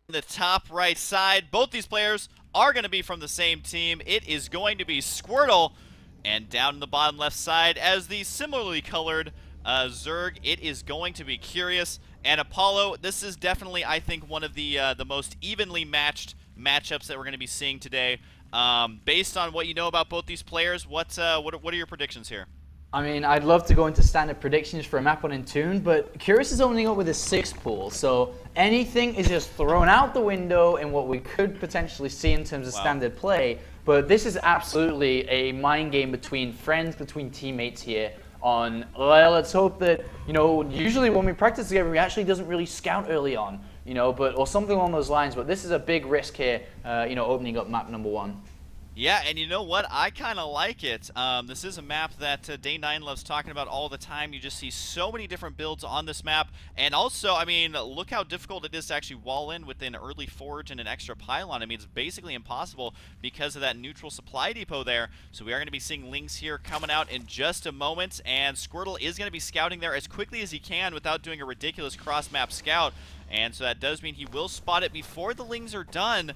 The top right side. Both these players are going to be from the same team. It is going to be Squirtle. And down in the bottom left side, as the similarly colored Zerg, it is going to be Curious. And Apollo, this is definitely, I think, one of the most evenly matched matchups that we're going to be seeing today. Based on what you know about both these players, what are your predictions here? I mean, I'd love to go into standard predictions for a map on Intune, but Curious is opening up with a 6 pool, so anything is just thrown out the window in what we could potentially see in terms of standard play. But this is absolutely a mind game between friends, between teammates here on, well, let's hope that, usually when we practice together, we actually doesn't really scout early on, or something along those lines. But this is a big risk here, opening up map number 1. Yeah, and you know what? I kind of like it. This is a map that Day9 loves talking about all the time. You just see so many different builds on this map. And also, I mean, look how difficult it is to actually wall in with an early forge and an extra pylon. I mean, it's basically impossible because of that neutral supply depot there. So we are going to be seeing Lings here coming out in just a moment. And Squirtle is going to be scouting there as quickly as he can without doing a ridiculous cross-map scout. And so that does mean he will spot it before the Lings are done.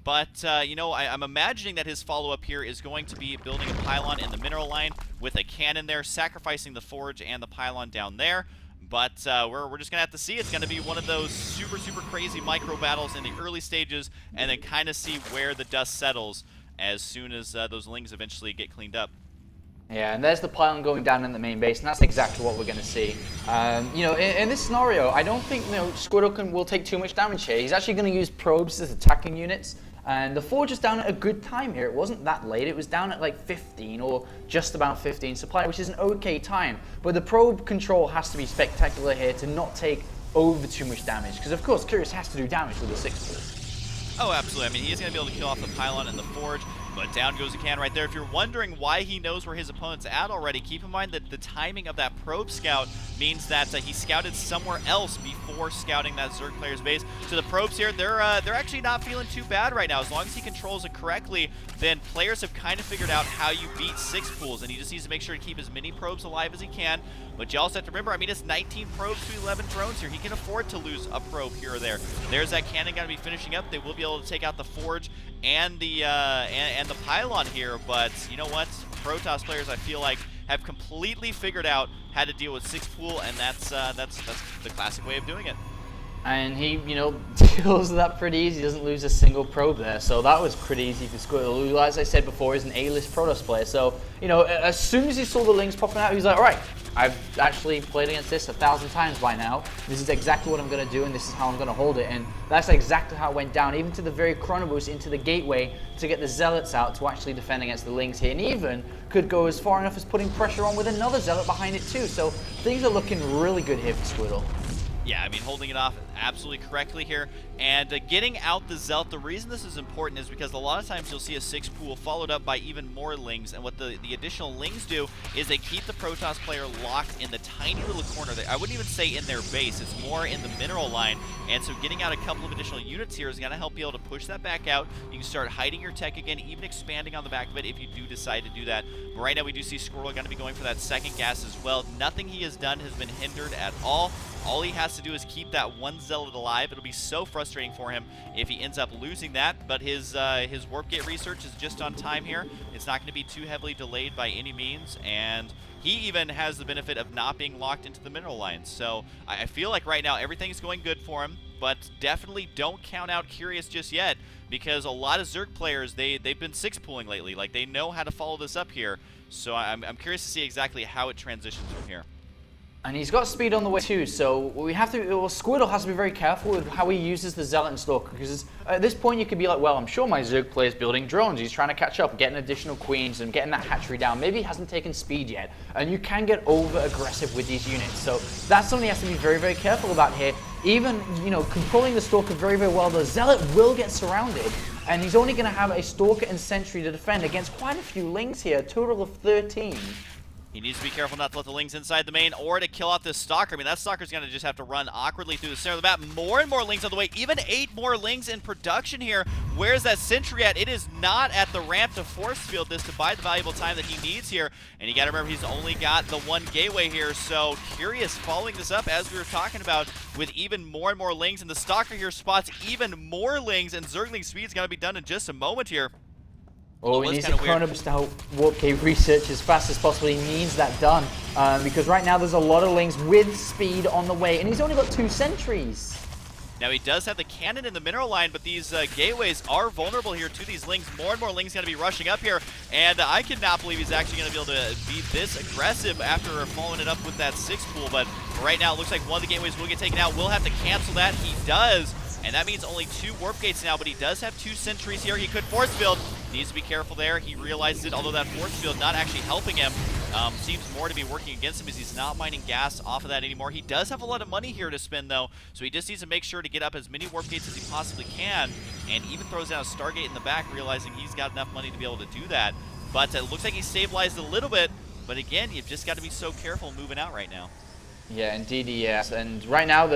But, I'm imagining that his follow-up here is going to be building a pylon in the mineral line with a cannon there, sacrificing the forge and the pylon down there. But we're just going to have to see. It's going to be one of those super, super crazy micro battles in the early stages, and then kind of see where the dust settles as soon as those Lings eventually get cleaned up. Yeah, and there's the pylon going down in the main base, and that's exactly what we're going to see. In this scenario, I don't think Squirtle will take too much damage here. He's actually going to use probes as attacking units, and the forge is down at a good time here. It wasn't that late. It was down at like 15 or just about 15 supply, which is an okay time. But the probe control has to be spectacular here to not take over too much damage, because of course Curious has to do damage with a 6 pool. Oh, absolutely. I mean, he's going to be able to kill off the pylon and the forge. But down goes the can right there. If you're wondering why he knows where his opponent's at already, keep in mind that the timing of that probe scout means that he scouted somewhere else before scouting that Zerg player's base. So the probes here, they're actually not feeling too bad right now. As long as he controls it correctly, then players have kind of figured out how you beat 6 pools, and he just needs to make sure to keep as many probes alive as he can. But you also have to remember, I mean, it's 19 probes to 11 drones here. He can afford to lose a probe here or there. There's that cannon going to be finishing up. They will be able to take out the forge and the pylon here, but you know what? Protoss players, I feel like, have completely figured out how to deal with 6 pool, and that's the classic way of doing it. And he, deals with that pretty easy. He doesn't lose a single probe there, so that was pretty easy for Squirtle, who, as I said before, is an A-list Protoss player. So, as soon as he saw the Lings popping out, he was like, all right, I've actually played against this 1,000 times by now. This is exactly what I'm going to do, and this is how I'm going to hold it. And that's exactly how it went down, even to the very chrono boost into the gateway to get the Zealots out to actually defend against the Lings here. And even could go as far enough as putting pressure on with another Zealot behind it too. So things are looking really good here for Squirtle. Yeah, I mean, holding it off absolutely correctly here. And getting out the Zealot, the reason this is important is because a lot of times you'll see a 6 pool followed up by even more Lings. And what the additional Lings do is they keep the Protoss player locked in the tiny little corner. I wouldn't even say in their base. It's more in the mineral line. And so getting out a couple of additional units here is going to help you able to push that back out. You can start hiding your tech again, even expanding on the back of it if you do decide to do that. But right now we do see Squirtle going to be going for that second gas as well. Nothing he has done has been hindered at all. All he has to do is keep that one Zealot alive. It'll be so frustrating for him if he ends up losing that, but his warp gate research is just on time here. It's not going to be too heavily delayed by any means, and he even has the benefit of not being locked into the mineral lines. So I feel like right now everything's going good for him, but definitely don't count out Curious just yet, because a lot of Zerg players, they've been 6 pooling lately. Like, they know how to follow this up here. So I'm curious to see exactly how it transitions from here. And he's got speed on the way too, so Squirtle has to be very careful with how he uses the Zealot and Stalker, because at this point you could be like, well, I'm sure my Zerg player's building drones, he's trying to catch up, getting additional queens and getting that hatchery down. Maybe he hasn't taken speed yet, and you can get over-aggressive with these units. So that's something he has to be very, very careful about here. Even, controlling the Stalker very, very well, the Zealot will get surrounded, and he's only going to have a Stalker and Sentry to defend against quite a few Lings here, a total of 13. He needs to be careful not to let the Lings inside the main or to kill off this Stalker. I mean, that Stalker's going to just have to run awkwardly through the center of the map. More and more Lings on the way. Even 8 more Lings in production here. Where's that Sentry at? It is not at the ramp to force field this to buy the valuable time that he needs here. And you got to remember, he's only got the 1 gateway here. So Curious following this up, as we were talking about, with even more and more Lings. And the Stalker here spots even more Lings. And Zergling speed's going to be done in just a moment here. Oh, he needs to chronoburst out Warp Cave research as fast as possible. He needs that done because right now there's a lot of Lings with speed on the way, and he's only got 2 sentries. Now he does have the cannon in the mineral line, but these gateways are vulnerable here to these Lings. More and more Lings going to be rushing up here, and I cannot believe he's actually going to be able to be this aggressive after following it up with that 6 pool. But right now it looks like one of the gateways will get taken out. We'll have to cancel that. He does. And that means only 2 warp gates now, but he does have 2 sentries here. He could force field. Needs to be careful there. He realizes it, although that force field not actually helping him. Seems more to be working against him as he's not mining gas off of that anymore. He does have a lot of money here to spend, though, so he just needs to make sure to get up as many warp gates as he possibly can, and even throws down a Stargate in the back, realizing he's got enough money to be able to do that. But it looks like he's stabilized a little bit, but again, you've just got to be so careful moving out right now. Yeah, indeed he is. And right now,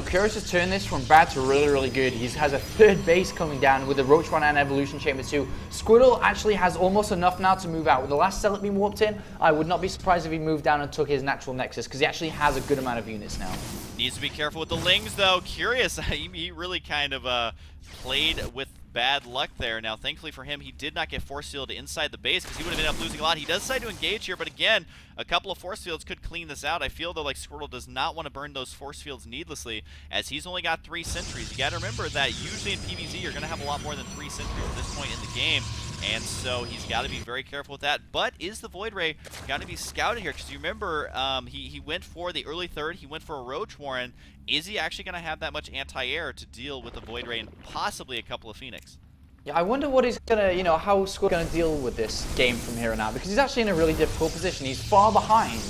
Curious has turned this from bad to really, really good. He has a 3rd base coming down with the Roach One and Evolution Chamber 2. Squirtle actually has almost enough now to move out. With the last Zealot being warped in, I would not be surprised if he moved down and took his natural Nexus, because he actually has a good amount of units now. Needs to be careful with the Lings, though. Curious, he really kind of played with bad luck there. Now, thankfully for him, he did not get force fielded inside the base because he would have ended up losing a lot. He does decide to engage here, but again, a couple of force fields could clean this out. I feel, though, like Squirtle does not want to burn those force fields needlessly, as he's only got 3 sentries. You got to remember that usually in PvZ, you're going to have a lot more than 3 sentries at this point in the game. And so he's got to be very careful with that. But is the Void Ray got to be scouted here? Because you remember, he went for the early 3rd. He went for a Roach Warren. Is he actually going to have that much anti-air to deal with the Void Ray and possibly a couple of Phoenix? Yeah, I wonder what he's gonna, how Squirtle's gonna deal with this game from here on out, because he's actually in a really difficult position. He's far behind.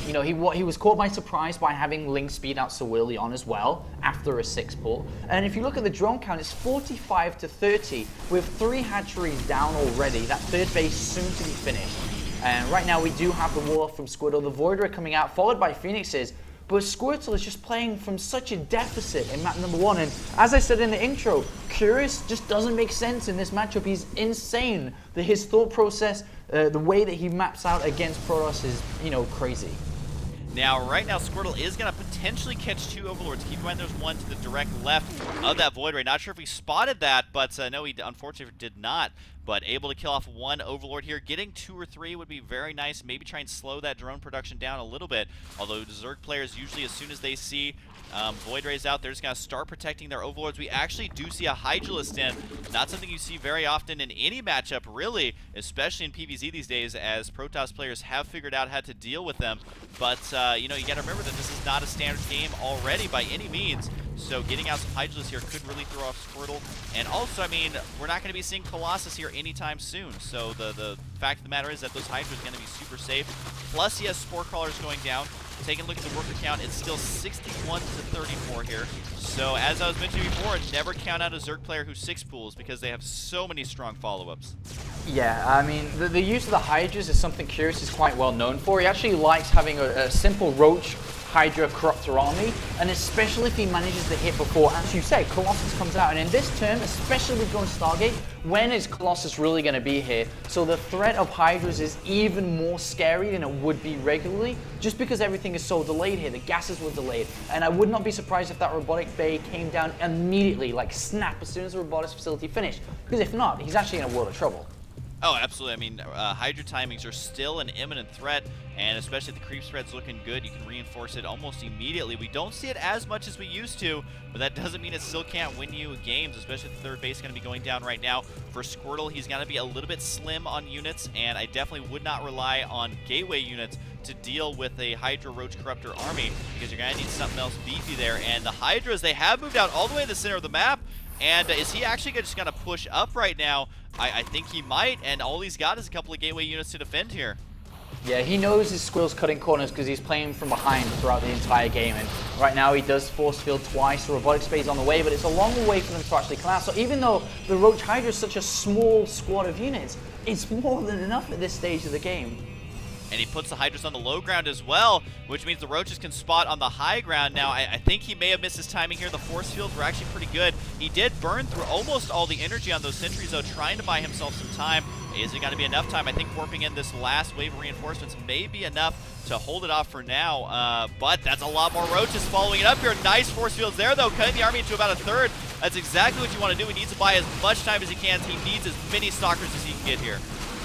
He was caught by surprise by having Link speed out so early on as well after a 6 pull. And if you look at the drone count, it's 45 to 30 with 3 hatcheries down already. That 3rd base soon to be finished. And right now we do have the wall from Squirtle, the Void Ray coming out, followed by Phoenixes. But Squirtle is just playing from such a deficit in map number 1. And as I said in the intro, Curious just doesn't make sense in this matchup. He's insane. His thought process, the way that he maps out against Protoss is, crazy. Now, right now, Squirtle is going to potentially catch 2 Overlords. Keep in mind there's one to the direct left of that Void Ray. Not sure if he spotted that, but no, he unfortunately did not. But able to kill off 1 Overlord here. Getting 2 or 3 would be very nice. Maybe try and slow that drone production down a little bit. Although Zerg players usually, as soon as they see Void Rays out, they're just going to start protecting their Overlords. We actually do see a Hydralist in. Not something you see very often in any matchup, really, especially in PvZ these days, as Protoss players have figured out how to deal with them. But, you got to remember that this is not a standard game already by any means. So getting out some Hydralists here could really throw off Squirtle. And also, I mean, we're not going to be seeing Colossus here anytime soon. So the fact of the matter is that those Hydras are going to be super safe. Plus, he has Spore Crawlers going down. Taking a look at the worker count, it's still 61 to 34 here. So as I was mentioning before, never count out a Zerg player who 6 pools because they have so many strong follow-ups. Yeah, I mean, the use of the Hydras is something Curious is quite well known for. He actually likes having a simple Roach Hydra Corruptor army, and especially if he manages to hit before, as you say, Colossus comes out. And in this turn, especially with going Stargate, when is Colossus really going to be here? So the threat of Hydras is even more scary than it would be regularly, just because everything is so delayed here. The gases were delayed, and I would not be surprised if that robotic bay came down immediately, like snap, as soon as the robotics facility finished. Because if not, he's actually in a world of trouble. Oh, absolutely. I mean, Hydra timings are still an imminent threat, and especially if the creep spread's looking good, you can reinforce it almost immediately. We don't see it as much as we used to, but that doesn't mean it still can't win you games, especially if the 3rd base is going to be going down right now. For Squirtle, he's going to be a little bit slim on units, and I definitely would not rely on gateway units to deal with a Hydra Roach Corruptor army, because you're going to need something else beefy there. And the Hydras, they have moved out all the way to the center of the map. And is he actually just going to push up right now? I think he might, and all he's got is a couple of gateway units to defend here. Yeah, he knows his Squirtle's cutting corners because he's playing from behind throughout the entire game. And right now he does force field twice, the robotic space on the way, but it's a long way for them to actually come out. So even though the Roach Hydra is such a small squad of units, it's more than enough at this stage of the game. and he puts the Hydras on the low ground as well, which means the Roaches can spot on the high ground. Now, I think he may have missed his timing here. The force fields were actually pretty good. He did burn through almost all the energy on those sentries, though, trying to buy himself some time. Is it going to be enough time? I think warping in this last wave of reinforcements may be enough to hold it off for now, but that's a lot more Roaches following it up here. Nice force fields there, though, cutting the army into about a third. That's exactly what you want to do. He needs to buy as much time as he can. He needs as many stalkers as he can get here.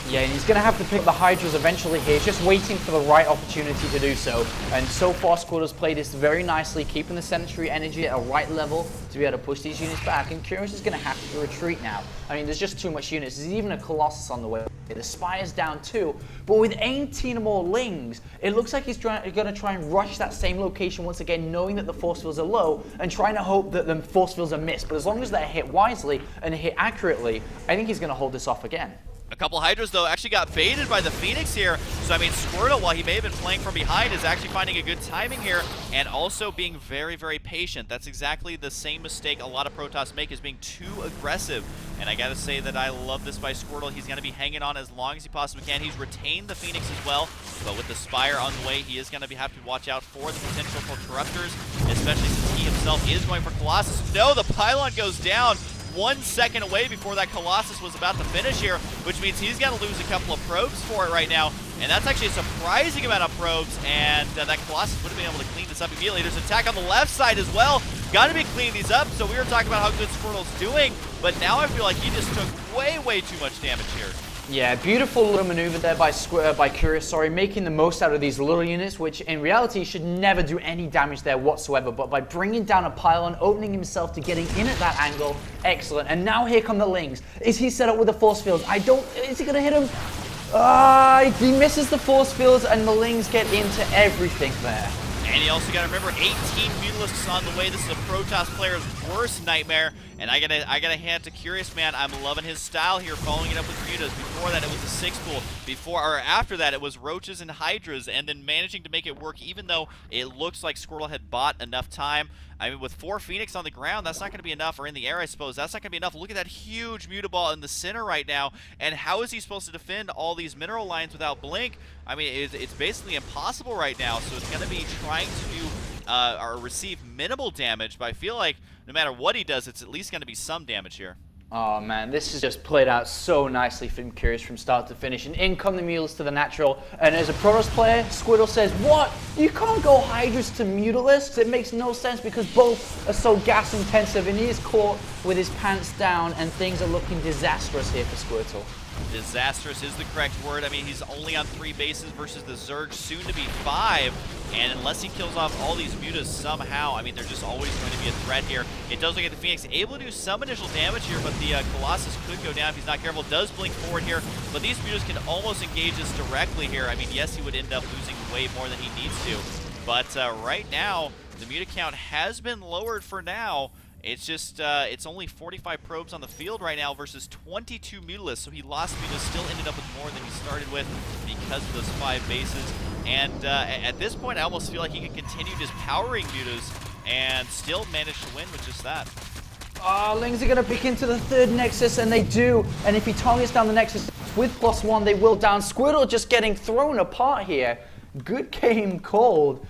Yeah, and he's going to have to pick the Hydras eventually here, just waiting for the right opportunity to do so. And so far, Squirtle has played this very nicely, keeping the sentry energy at a right level to be able to push these units back. And Curious is going to have to retreat now. I mean, there's just too much units. There's even a Colossus on the way. The Spire's down too. But with 18 more Lings, it looks like he's going to try and rush that same location once again, knowing that the force fields are low, and trying to hope that the force fields are missed. But as long as they're hit wisely and hit accurately, I think he's going to hold this off again. A couple Hydras, though, actually got baited by the Phoenix here. So, I mean, Squirtle, while he may have been playing from behind, is actually finding a good timing here and also being very, very patient. That's exactly the same mistake a lot of Protoss make, is being too aggressive. And I gotta say that I love this by Squirtle. He's gonna be hanging on as long as he possibly can. He's retained the Phoenix as well, but with the Spire on the way, he is gonna have to watch out for the potential for Corruptors, especially since he himself is going for Colossus. No, the Pylon goes down. 1 second away before that Colossus was about to finish here, which means he's got to lose a couple of probes for it right now. And that's actually a surprising amount of probes, and that Colossus would have been able to clean this up immediately. There's an attack on the left side as well. Got to be cleaning these up, so we were talking about how good Squirtle's doing, but now I feel like he just took way, way too much damage here. Yeah, beautiful little maneuver there by Curious, making the most out of these little units, which in reality should never do any damage there whatsoever. But by bringing down a pylon, opening himself to getting in at that angle, excellent. And now here come the Lings. Is he set up with the force fields? Is he going to hit him? He misses the force fields, and the Lings get into everything there. And you also got to remember, 18 Mutalisks on the way. This is a Protoss player's worst nightmare. And I gotta hand it to Curious, man. I'm loving his style here, following it up with Mutas. Before that, it was a 6-pool. After that, it was Roaches and Hydras, and then managing to make it work, even though it looks like Squirtle had bought enough time. I mean, with 4 Phoenix on the ground, that's not going to be enough, or in the air, I suppose. That's not going to be enough. Look at that huge Mutaball in the center right now, and how is he supposed to defend all these mineral lines without Blink? I mean, it's basically impossible right now, so it's going to be trying to do or receive minimal damage, but I feel like no matter what he does, it's at least going to be some damage here. Oh man, this has just played out so nicely from Curious from start to finish. And in come the Mules to the natural. And as a Protoss player, Squirtle says, what? You can't go Hydras to Mutalisks? It makes no sense because both are so gas intensive. And he is caught with his pants down, and things are looking disastrous here for Squirtle. Disastrous is the correct word. I mean, he's only on 3 bases versus the Zerg, soon to be 5. And unless he kills off all these Mutas somehow, I mean, they're just always going to be a threat here. It does look at the Phoenix able to do some initial damage here, but the Colossus could go down if he's not careful. Does blink forward here, but these Mutas can almost engage us directly here. I mean, yes, he would end up losing way more than he needs to, but right now, the Muta count has been lowered for now. It's just, it's only 45 probes on the field right now versus 22 Mutalisks, so he lost Mutas, still ended up with more than he started with because of those 5 bases. And at this point, I almost feel like he can continue just powering Mutas and still manage to win with just that. Lings are going to pick into the 3rd Nexus, and they do. And if he targets down the Nexus with +1, they will down. Squirtle just getting thrown apart here. Good game called.